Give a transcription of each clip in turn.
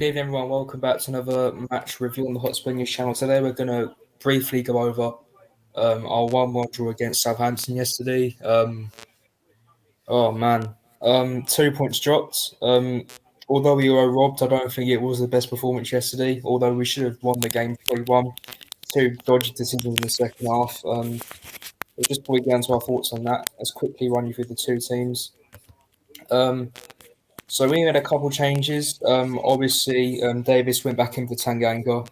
Good evening, everyone. Welcome back to another match review on the Hotspur News channel. Today, we're going to briefly go over our 1-1 draw against Southampton yesterday. Oh man, 2 points dropped. Although we were robbed, I don't think it was the best performance yesterday. Although we should have won the game 3-1. Two dodgy decisions in the second half. We'll just probably get into our thoughts on that. Let's quickly run you through the two teams. So we made a couple changes. Obviously, Davis went back in for Tanganga,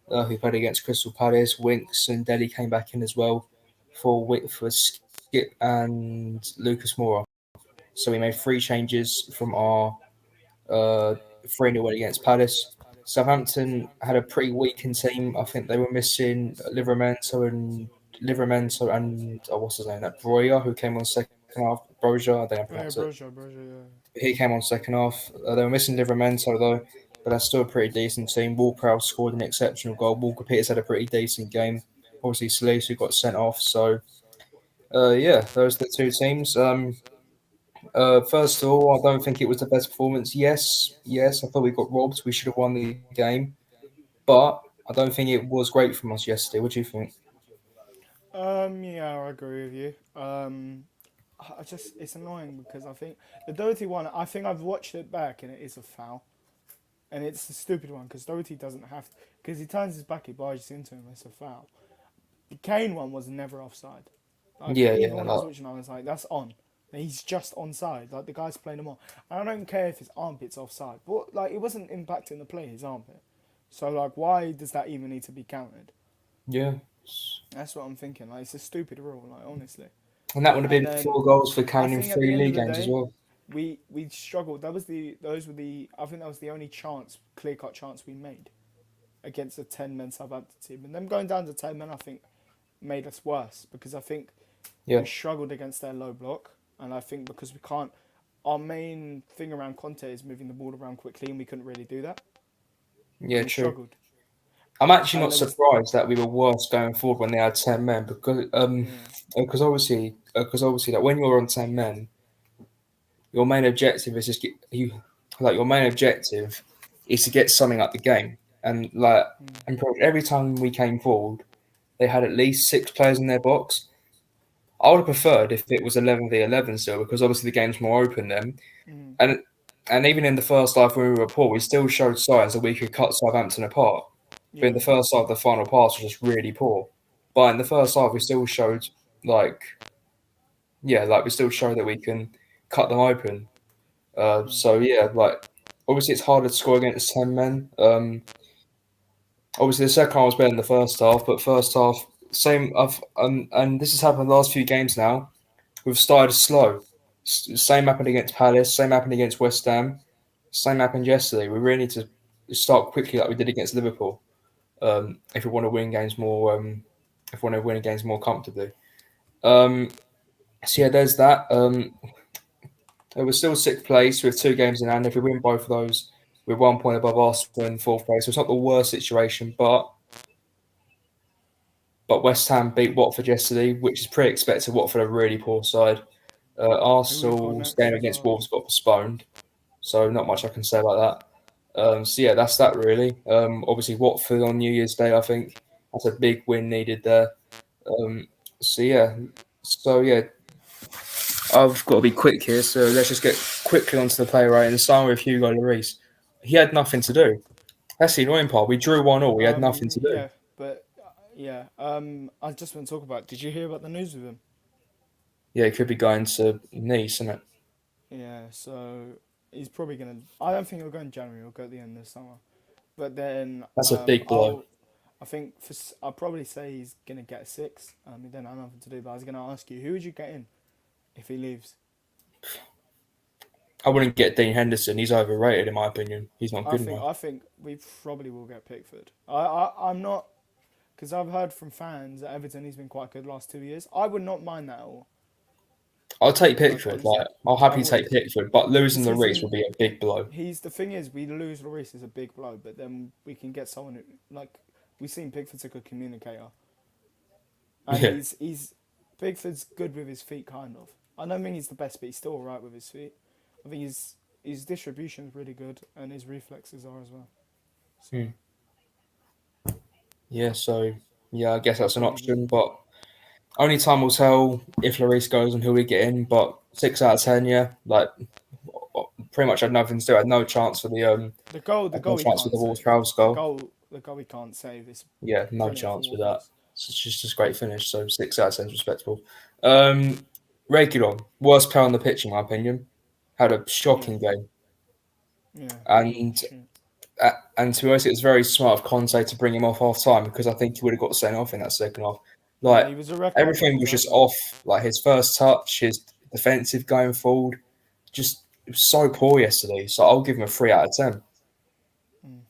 who played against Crystal Palace. Winks and Deli came back in as well for Skip and Lucas Moura. So we made three changes from our 3-0 win against Palace. Southampton had a pretty weakened team. I think they were missing Livramento and what's his name? That Broya, who came on second half. Broja, I don't know how to Oh yeah, pronounce it. Broja, yeah. He came on second half. They were missing Livramento though, but that's still a pretty decent team. Walker scored an exceptional goal. Walker Peters had a pretty decent game. Obviously, Salisu got sent off. So, yeah, those are the two teams. First of all, I don't think it was the best performance. Yes, I thought we got robbed. We should have won the game, but I don't think it was great from us yesterday. What do you think? Yeah, I agree with you. I just it's annoying because I think the Doherty one. I think I've watched it back and it is a foul, and it's a stupid one because Doherty doesn't have because he turns his back, he barges into him. It's a foul. The Kane one was never offside. Like Yeah, even yeah, when I was watching, I was like, that's on. He's just onside. Like the guy's playing him on. And I don't care if his armpit's offside, but like it wasn't impacting the play. His armpit. So like, why does that even need to be counted? yeah. That's what I'm thinking. Like, it's a stupid rule. Like, honestly. And that would have And been then 4 goals for I Kane in think at the three end of league the games as day, well. we struggled. Those were the I think that was the only clear cut chance we made against a 10 men Southampton team. And them going down to 10 men, I think, made us worse because I think Yeah, we struggled against their low block, and I think because we can't. Our main thing around Conte is moving the ball around quickly, and we couldn't really do that, yeah, and we true. struggled. I'm actually And not there was surprised that we were worse going forward when they had 10 men yeah, because obviously that when you're on 10 men, your main objective is just get you like your main objective is to get something up the game and pretty much every time we came forward, they had at least 6 players in their box. I would have preferred if it was 11v11 still because obviously the game's more open then, mm, and even in the first half when we were poor, we still showed signs that we could cut Southampton apart. But in yeah, the first half, the final pass was just really poor. But in the first half, we still showed like we still showed that we can cut them open. mm, So yeah, like obviously it's harder to score against 10 men. Obviously the second half was better than the first half, but first half same. And this has happened the last few games now. We've started slow. Same happened against Palace. Same happened against West Ham. Same happened yesterday. We really need to start quickly like we did against Liverpool. If we want to win games more, if we want to win games more comfortably. Um, so yeah, there's that. We're still sixth place with 2 games in hand. If we win both of those, we're 1 point above Arsenal in fourth place. So it's not the worst situation, but West Ham beat Watford yesterday, which is pretty expected. Watford are a really poor side. who we've got Arsenal's next game as against well. Wolves got postponed, so not much I can say about that. So yeah, that's that really. Obviously Watford on New Year's Day, I think that's a big win needed there. Um, so yeah, so yeah, I've got to be quick here, so let's just get quickly onto the player right and start with Hugo Lloris. He had nothing to do. That's the annoying part. We drew 1-1. We had nothing to do. Yeah, but yeah, I just want to talk about. Did you hear about the news with him? Yeah, it could be going to Nice, isn't it? Yeah, so he's probably gonna. I don't think he'll go in January. He'll go at the end of the summer. But then That's a big blow. I think I'll probably say he's gonna get a six. He didn't have nothing to do. But I was gonna ask you, who would you get in if he leaves? I wouldn't get Dean Henderson. He's overrated in my opinion. He's not good enough. I think we probably will get Pickford. I'm not because I've heard from fans at Everton he's been quite good the last 2 years. I would not mind that at all. I'll take Like Pickford. honestly, Like I'll I happily take would Pickford, but losing because the Reese would be a big blow. he's the thing is we lose Lloris is a big blow, but then we can get someone who like we've seen Pickford's a good communicator, and Yeah, he's Pickford's good with his feet kind of. I don't think he's the best, but he's still alright with his feet. I think his distribution's really good and his reflexes are as well. So Hmm. Yeah, so yeah, I guess I'll that's an probably give. option, but only time will tell if Lloris goes and who we get in. But 6 out of 10, yeah, like pretty much had nothing to do. I had no chance for the The had no goal he chance for can't the Wolves save. Prowse goal. The goal he can't save is Yeah, no brilliant for chance with that. Wolves. It's just a great finish. So 6 out of 10 is respectable. Um, Regulon, worst player on the pitch in my opinion, had a Yeah, shocking game, yeah, and shit. and to be honest, it was very smart of Conte to bring him off half time because I think he would have got sent off in that second half. Yeah, Like he was a record for everything was just exactly. off. Like his first touch, his defensive going forward, just it was so poor yesterday. So I'll give him a 3 out of 10. Mm.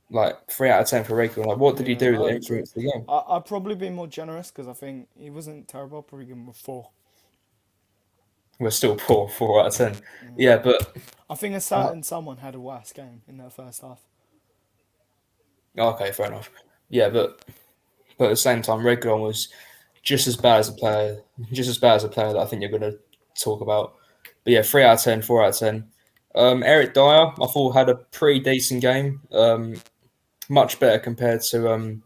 Like 3 out of 10 for Regulon. Like what did he Yeah, do that I'd agree. influenced the game? I'd probably be more generous because I think he wasn't terrible. I'd probably give him a 4. We're still poor, 4 out of 10. Yeah. Yeah, but I think a uh, certain someone had a worse game in that first half. okay, fair enough. Yeah, but at the same time, Regulon was just as bad as a player, just as bad as a player that I think you're going to talk about. But yeah, 3 out of 10, 4 out of 10. Eric Dyer, I thought had a pretty decent game. Much better compared to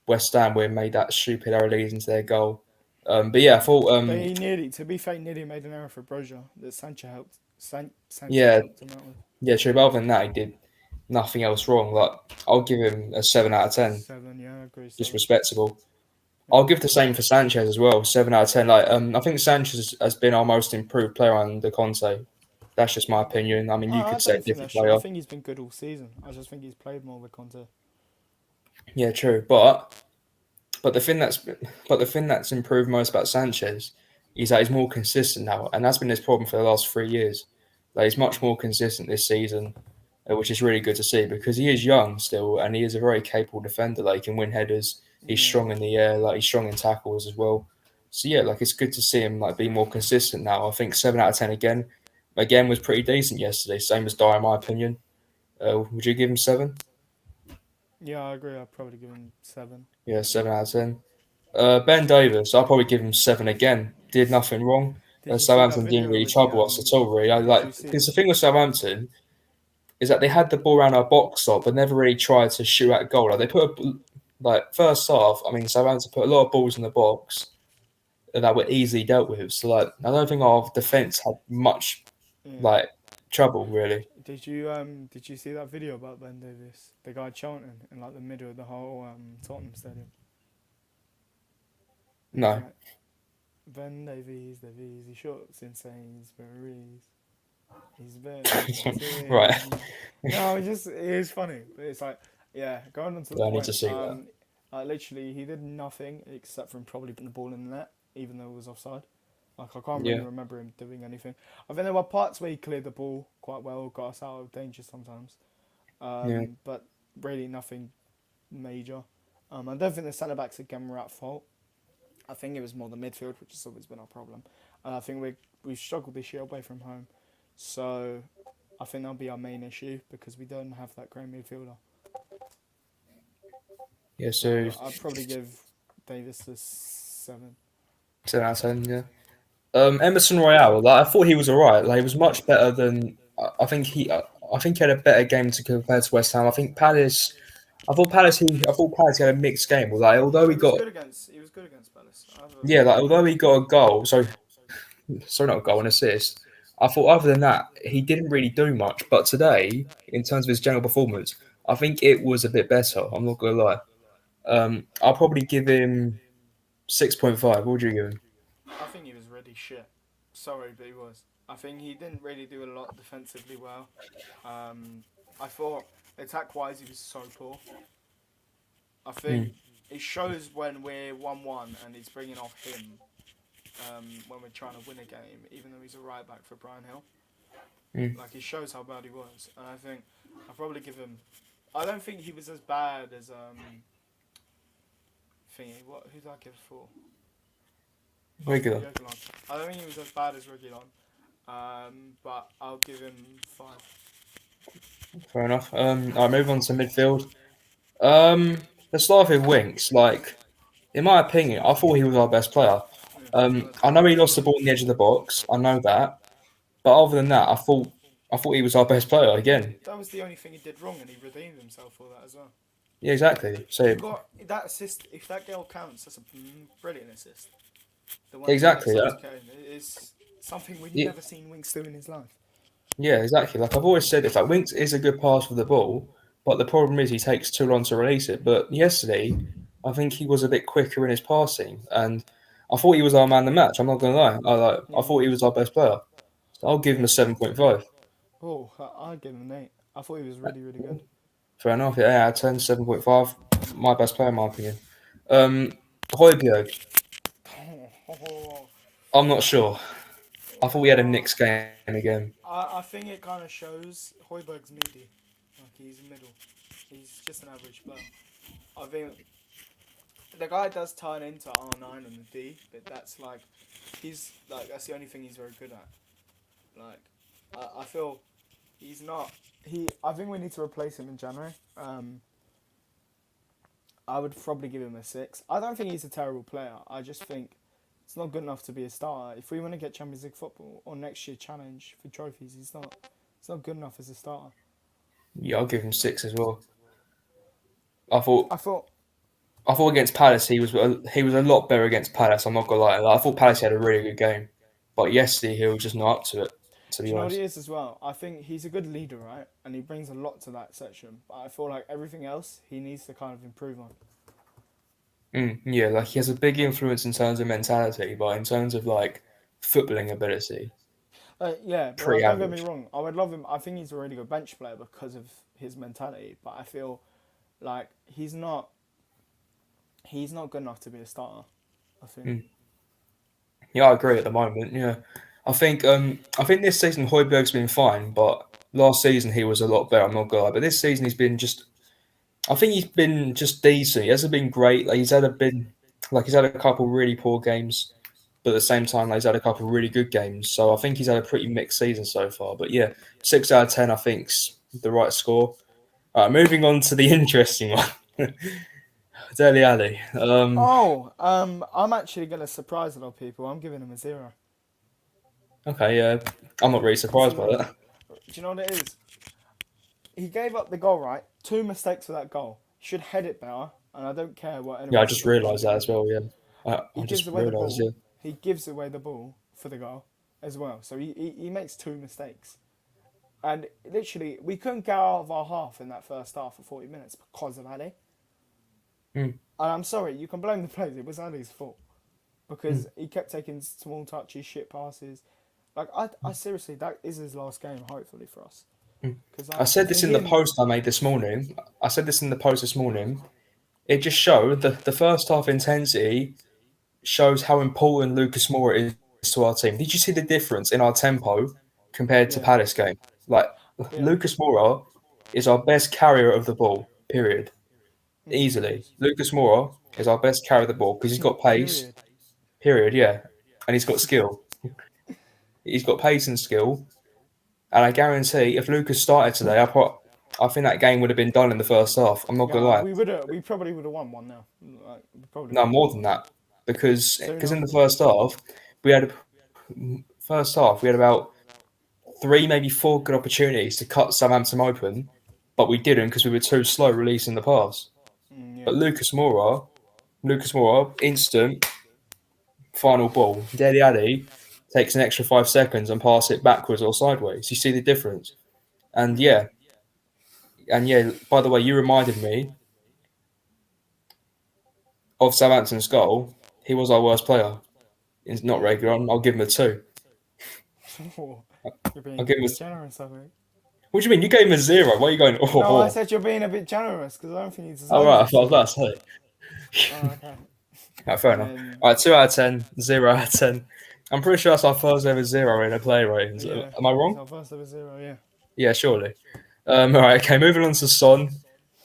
West Ham, where he made that stupid error leading to their goal. But yeah, I thought But he nearly, to be fair, he nearly made an error for Broja that Sanchez yeah, helped him out with. yeah, true. But other than that, he did nothing else wrong. Like I'll give him a 7 out of 10, 7, yeah, I agree, just 7. respectable. Yeah. I'll give the same for Sanchez as well, 7 out of 10. Like I think Sanchez has been our most improved player under Conte. That's just my opinion. I mean, you I could say a don't think different that's true. I player. think he's been good all season. I just think he's played more with Conte. Yeah, true. But the thing that's improved most about Sanchez is that he's more consistent now, and that's been his problem for the last 3 years. Like he's much Mm. more consistent this season, which is really good to see because he is young still, and he is a very capable defender. Like he can win headers. He's Yeah. strong in the air. Like he's strong in tackles as well. So yeah, like it's good to see him like be more consistent now. I think 7 out of 10 again. Again was pretty decent yesterday. Same as Dyer, in my opinion. Would you give him 7? Yeah, I agree. I'd probably give him 7. Yeah, 7 out of 10. Ben Davis, I'll probably give him 7 again. Did nothing wrong. Did you see that Southampton didn't video really with the trouble us at all, really. I Did you like see because the thing with Southampton is that they had the ball around our box stop, but never really tried to shoot at goal. Like they put like first half. I mean, Southampton put a lot of balls in the box that were easily dealt with. So like, I don't think our defense had much Yeah. like trouble really. Did you see that video about Ben Davis? The guy chanting in like the middle of the whole Tottenham stadium. And he's No, like, Ben Davies, Davies, he shots in Sainsbury's. He's better than right. Tim. No, it is funny, but it's like, yeah, going on to the I need point. to see that. Literally, he did nothing except from probably putting the ball in the net, even though it was offside. Like I can't really Yeah, remember him doing anything. I think there were parts where he cleared the ball quite well, got us out of danger sometimes, yeah, but really nothing major. I don't think the centre backs again were at fault. I think it was more the midfield, which has always been our problem. And I think we've struggled this year away from home, so I think that'll be our main issue because we don't have that great midfielder. yeah. So So I'd probably give Davis a 7. 7 out of 10. Yeah. Emerson Royale, like I thought he was alright. Like he was much better than I think I think he had a better game to compare to West Ham. I think Palace. I thought Palace had a mixed game. Like although He was good against Palace. yeah, like although he got a goal, so not a goal, an assist. I thought other than that, he didn't really do much. But today, in terms of his general performance, I think it was a bit better. I'm not gonna lie. I'll probably give him 6.5. What would you give him? I think he was really shit. Sorry, but he was. I think he didn't really do a lot defensively well. I thought attack wise he was so poor. I think Mm, it shows when we're 1-1 and he's bringing off him when we're trying to win a game, even though he's a right back for Brian Hill. mm. Like, it shows how bad he was. And I think I'll probably give him. I don't think he was as bad as. Thingy. Who did I give 4? Oh, Regular. Regulon. I don't think he was as bad as Regulon. But I'll give him 5. Fair enough. Alright, move on to midfield. Let's start with Winks. Like, in my opinion, I thought he was our best player. Yeah, I know he I lost agree. the ball in the edge of the box. I know that. But other than that, I thought I thought he was our best player again. That was the only thing he did wrong, and he redeemed himself for that as well. Yeah, exactly. You So got that assist. If that goal counts, that's a brilliant assist. The one he makes exactly. up to Kane is something we've Yeah, never seen Winks do in his life. yeah, exactly. Like I've always said, if like Winks is a good pass for the ball, but the problem is he takes too long to release it. But yesterday, I think he was a bit quicker in his passing, and I thought he was our man of the match. I'm not gonna lie. I Yeah, thought he was our best player. So I'll give him yeah. a 7.5. Oh, I'd give him an 8. I thought he was really, really good. Fair enough. Yeah, out of 10, 7.5. My best player, in my opinion. Um, Højbjerg, I'm not sure. I thought we had a Oh, Knicks game again. I think it kind of shows Hoiberg's needy. Like he's middle. He's just an average player. I think the guy does turn into R9 on the D, but that's like he's like that's the only thing he's very good at. Like I feel he's not. I think we need to replace him in January. I would probably give him a 6. I don't think he's a terrible player. I just think it's not good enough to be a starter. If we want to get Champions League football or next year challenge for trophies, he's not. It's not good enough as a starter. Yeah, I'll give him 6 as well. I thought I thought, I thought against Palace he was a lot better against Palace. I'm not gonna lie. Like, I thought Palace had a really good game, but yesterday he was just not up to it. To do be you know what he honest. is as well? I think he's a good leader, right? And he brings a lot to that section. But I feel like everything else he needs to kind of improve on. Yeah, like he has a big influence in terms of mentality, but in terms of like footballing ability, Yeah, but pretty like, don't get me average. wrong. I would love him. I think he's a really good bench player because of his mentality. But I feel like he's not. He's not good enough to be a starter. I think. Mm. Yeah, I agree at the moment. Yeah, I think this season Højbjerg's been fine, but last season he was a lot better. I'm not gonna lie, but this season he's been just. I think he's been just decent. He hasn't been great. He's had a couple really poor games, but at the same time like, he's had a couple really good games. So I think he's had a pretty mixed season so far. But yeah, 6 out of 10 I think's the right score. All right, moving on to the interesting one, Deli Ali. Oh, I'm actually gonna surprise a lot of people. I'm giving him a 0. Okay, yeah, I'm not really surprised by Zero. that. Do you know what it is? He gave up the goal, right? 2 mistakes for that goal. He should head it better, and I don't care what Yeah, I anyone says just about realised that goalkeeping. as well. Yeah, He I gives just away the realised. Yeah, ball. He gives away the ball for the goal as well. So he makes 2 mistakes. And literally, we couldn't get out of our half in that first half for 40 minutes because of Ali. mm, And I'm sorry, you can blame the players. It was Ali's fault mm, because he kept taking small touches, shit passes. Like I seriously, that is his last game, hopefully for us. mm. Because I I said this think in the him, post I made this morning. I said this in the post this morning. It just showed that the first half intensity shows how important Lucas Moura is to our team. Did you see the difference in our tempo compared to yeah, Palace game? Like yeah, Lucas Moura is our best carrier of the ball. Period. mm, Easily, Lucas Moura is our best carrier of the ball because he's got pace. period. Period. Yeah, and he's got skill. He's got pace and skill. And I guarantee, if Lucas started today, I think that game would have been done in the first half. I'm not gonna Yeah, lie. we probably would have won one now. Like, we probably No, would have more won than one now. that, because 2-0. in the we had first half we had about three, maybe four good opportunities to cut Southampton open, but we didn't because we were too slow releasing the pass. Yeah, But Lucas Moura, instant final ball. Dele Alli takes an extra 5 seconds and pass it backwards or sideways. You see the difference. And yeah, yeah, and yeah. By the way, you reminded me of Southampton's goal. He was our worst player. He's not yeah. regular. I'll give him a 2. You're I'll being give a him a. bit generous, I think. What do you mean? You gave him a 0. Why are you going? Oh, No, I oh. said you're being a bit generous because I don't think he All deserves right. I a thought I was 0. about to Oh, say. okay. Right, fair And enough. then, All right, 2 out of 10, 0 out of 10. I'm pretty sure that's our first ever 0 in a player ratings. yeah, Am I it's wrong? our first ever 0, yeah. Yeah, surely. All right. Okay. Moving on to Son.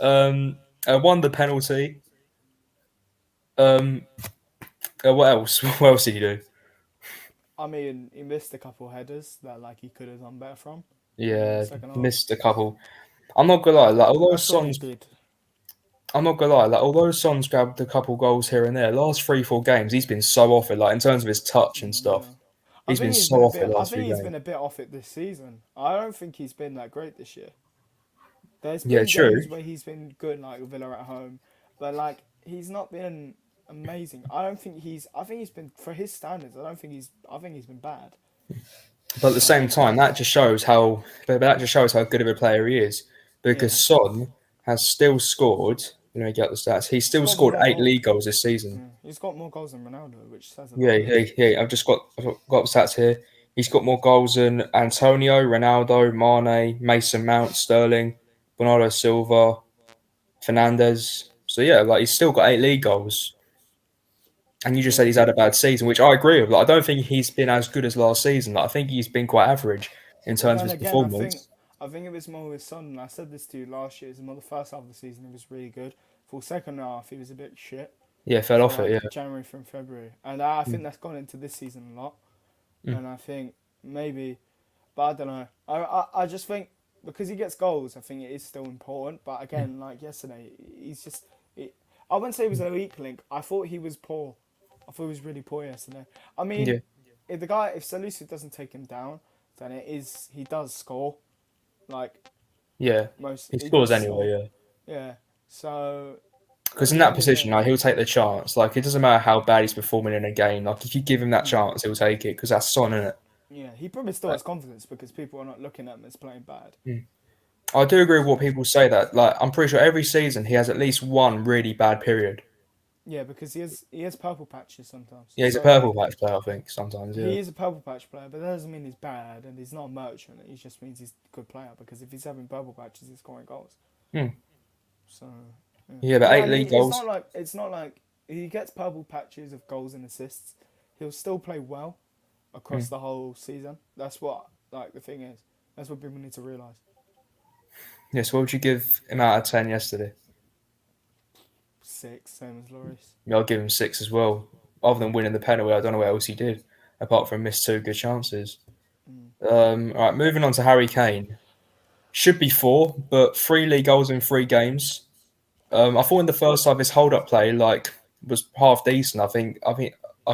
Won the penalty. Um, what else? What else did you do? I mean, he missed a couple headers that like he could have done better from in the Yeah, second half. missed a couple. I'm not gonna lie. Like, That's all he did. I'm not gonna lie. Like, although Son's grabbed a couple goals here and there, last 3, 4 games he's been so off it. Like in terms of his touch and Yeah. stuff. I He's been think he's so been a off bit. it I last think few he's been games. a bit off it this season. I don't think he's been that great this year. There's Yeah, been games true. where he's been good, like Villa at home, but like he's not been amazing. I don't think he's. I think he's been for his standards. I don't think he's. I think he's been bad. But at the Like same time, that just shows how good of a player he is. yeah, Because Son has still scored. Let me get the stats. He's he's still got scored more 8 league goals. goals this season. Yeah, he's got more goals than Ronaldo, which says a lot. Yeah, yeah. I've got the stats here. He's got more goals than Antonio, Ronaldo, Mane, Mason Mount, Sterling, Bernardo Silva, Fernandez. So yeah, like he's still got 8 league goals. And you just said Yeah. he's had a bad season, which I agree with. Like, I don't think he's been as good as last season. Like, I think he's been quite average in But terms of then his again, performance. I think it was more with Son. And I said this to you last year. It's more the first half of the season. It was really good. For the second half, he was a bit shit Yeah, fell for off it. like Yeah. January from February, and I think Mm, that's gone into this season a lot. mm, And I think maybe, but I don't know. I just think because he gets goals, I think it is still important. But mm, again, like yesterday, he's just. I wouldn't say he was a weak link. I thought he was poor. I thought he was really poor yesterday. I mean, yeah, if Salisu doesn't take him down, then he does score. Like yeah. most, He he scores does anyway. score. Yeah. Yeah. So Because at in the that end of the position, day, like, he'll take the chance. Like, it doesn't matter how bad he's performing in a game. Like, if you give him that mm, chance, he'll take it. Because that's Son, isn't it? yeah, he probably still Like, has confidence because people are not looking at him as playing bad. mm. I do agree with what So people say that. Like, I'm pretty sure every season he has at least one really bad period. yeah, because he has purple patches sometimes. Yeah, he's a So purple like patch player, I think, sometimes. Yeah. he is a purple patch player, but that doesn't mean he's bad and he's not a merchant. It just means he's a good player because if he's having purple patches, he's scoring goals. Hmm. So yeah, Yeah, but yeah, eight and league it's goals. not like he gets purple patches of goals and assists. He'll still play well Hmm. across the whole season. That's what like the thing is. That's what people need to realise. Yeah, so what would you give him out of 10 yesterday? 6, same as Loris. Yeah, I'll give him 6 as well. Other than winning the penalty, I don't know what else he did, apart from miss 2 good chances. Mm. All right, moving on to Harry Kane. Should be 4, but 3 league goals in 3 games. I thought in the first half his hold-up play was half decent. I think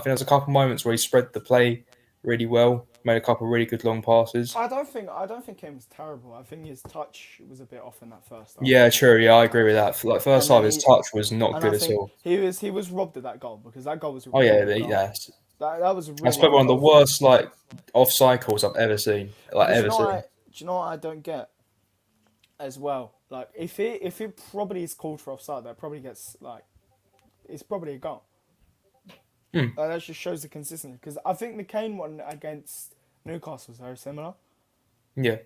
there's a couple moments where he spread the play really well, made a couple of really good long passes. I don't think Kane was terrible. I think his touch was a bit off in that first half. Yeah, true. Yeah, I agree with that. Like first And half, then his touch was not and I good at think all. he was robbed of that goal because that goal was a Oh really yeah, good goal. yeah. That was a That's really probably good one of the goal from him. worst like off cycles I've ever seen. Like But ever seen. do you know what I don't get as well? Like if it probably is called for offside, that probably gets like it's probably a goal. Hmm. That just shows the consistency because I think the Kane one against Newcastle was very similar. Yeah,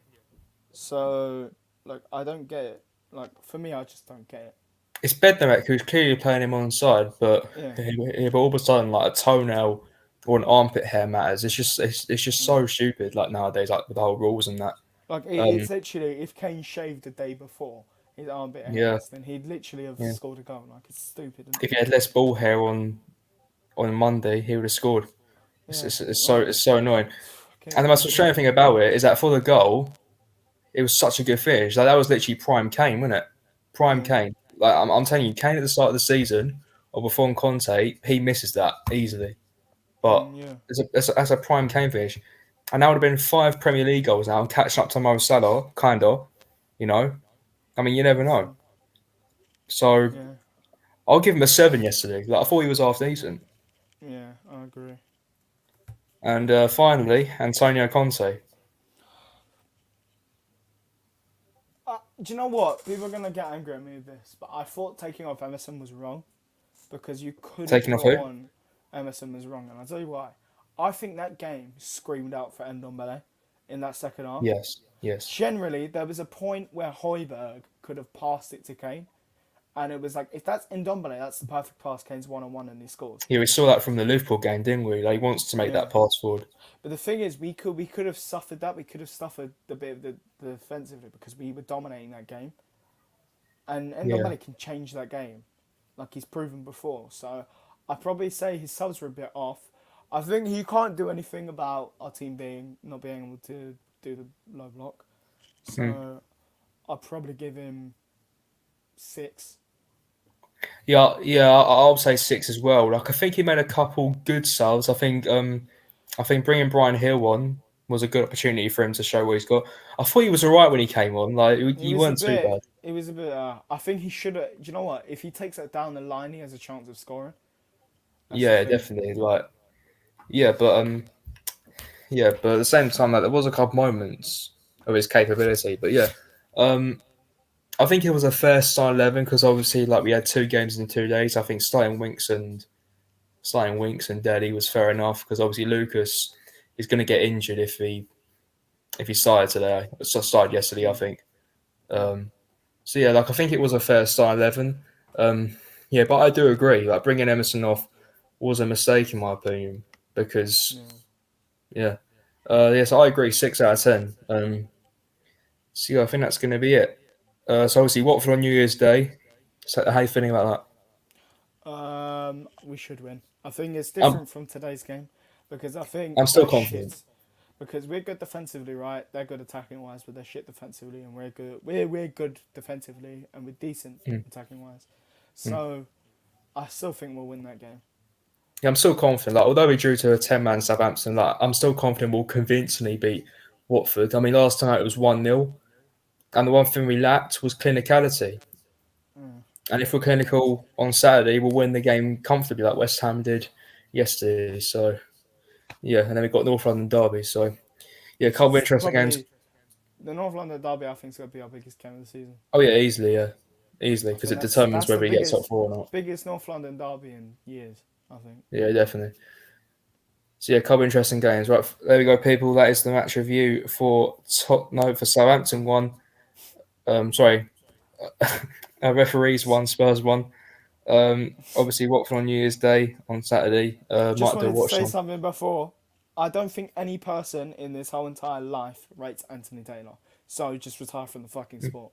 So like I don't get it. Like for me, I just don't get it. it's Bednarek who's clearly playing him on side, Yeah. but all of a sudden like a toenail or an armpit hair matters. It's just Mm. so stupid. Like nowadays, like with the whole rules and that. Like Um, it's literally if Kane shaved the day before his armpit yeah, hairs, then he'd literally have yeah. scored a goal. Like it's stupid, isn't it? If he had less ball hair on Monday, he would have scored. Yeah. So Like it's so annoying. And the most Kane can frustrating thing about it is that for the goal, it was such a good finish. Like that was literally prime Kane, wasn't it? Prime yeah. Kane. Like I'm telling you, Kane at the start of the season or before on Conte, he misses that easily. But Yeah. that's a prime Kane finish. And that would have been 5 Premier League goals now, and catching up to Mo Salah, kind of. You know, I mean, you never know. So So yeah. I'll give him a 7 yesterday. Like I thought he was half decent. Yeah, I agree. And finally, Antonio Conte. Do you know what? People are gonna get angry at me with this, but I thought taking off Emerson was wrong because you couldn't Taking off put who? on Emerson was wrong, and I'll tell you why. I think that game screamed out for Ndombele in that second half. Yes, yes. Generally, there was a point where Højbjerg could have passed it to Kane, and it was like, if that's Ndombele, that's the perfect pass. Kane's 1-on-1 and he scores. Yeah, we saw that from the Liverpool game, didn't we? Like he wants to make Yeah. that pass forward. But the thing is, we could have suffered that. We could have suffered the bit of the defensively because we were dominating that game. And Yeah. Ndombele can change that game, like he's proven before. So I'd probably say his subs were a bit off. I think he can't do anything about our team not being able to do the low block. Hmm. So I'd probably give him 6. Yeah, yeah. I'll say 6 as well. Like I think he made a couple good subs. I think I think bringing Brian Hill on was a good opportunity for him to show what he's got. I thought he was alright when he came on. Like He he was a weren't too bit. bad. It was a bit. I think he should have. Do you know what? If he takes it down the line, he has a chance of scoring. That's the Yeah, thing. definitely. Like but at the same time, like there was a couple moments of his capability. But yeah, um, I think it was a fair start 11 because obviously like we had 2 games in 2 days. I think starting Winks and Daddy was fair enough because obviously Lucas is going to get injured if he started today. So started yesterday, I Mm, think. yeah. Um, so yeah, like I think it was a fair start 11. Um, yeah, but I do agree. Like bringing Emerson off was a mistake in my opinion because Yeah. yeah, yes, I agree. 6 out of 10. So yeah, I think that's going to be it. So obviously Watford on New Year's Day. So how you feeling about We should win. I think it's that? different from today's game because I think I'm still they're confident. shit. Because we're good defensively, right? They're good attacking wise, but they're shit defensively, and we're good. We're good defensively, and we're decent Mm, attacking wise. mm. So I still think we'll win that game. Yeah, I'm still confident. Like although we drew to a 10-man Southampton, like I'm still confident we'll convincingly beat Watford. I mean, last time it was 1-0, and the one thing we lacked was clinicality. Mm. And if we're clinical on Saturday, we'll win the game comfortably, like West Ham did yesterday. So yeah, and then we've got North London derby. So yeah, a Which couple of is interesting games. probably the North London derby. I think is going to be our biggest game of the season. Oh yeah, easily, yeah, easily I because think it determines that's the whether you get top four or not. biggest North London derby in years. I think. Yeah, definitely. So yeah, a couple of interesting games. Right, there we go, people. That is the match review for for Southampton one. Sorry, referees one, Spurs one. Obviously Watford on New Year's Day on Saturday. Just Might do a wanted to watch say on. something before. I don't think any person in this whole entire life rates Anthony Taylor. So just retire from the fucking sport.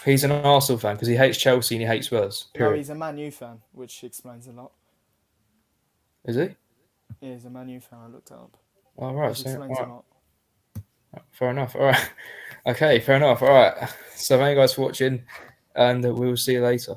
He's an Arsenal fan because he hates Chelsea and he hates Spurs. No, Period. he's a Man U fan, which explains a lot. Is he? Yeah, he's a Man U fan. I looked it up, All right. which So, all explains a right. lot. Fair enough. All right. Okay. Fair enough. All right. So thank you guys for watching, and we will see you later.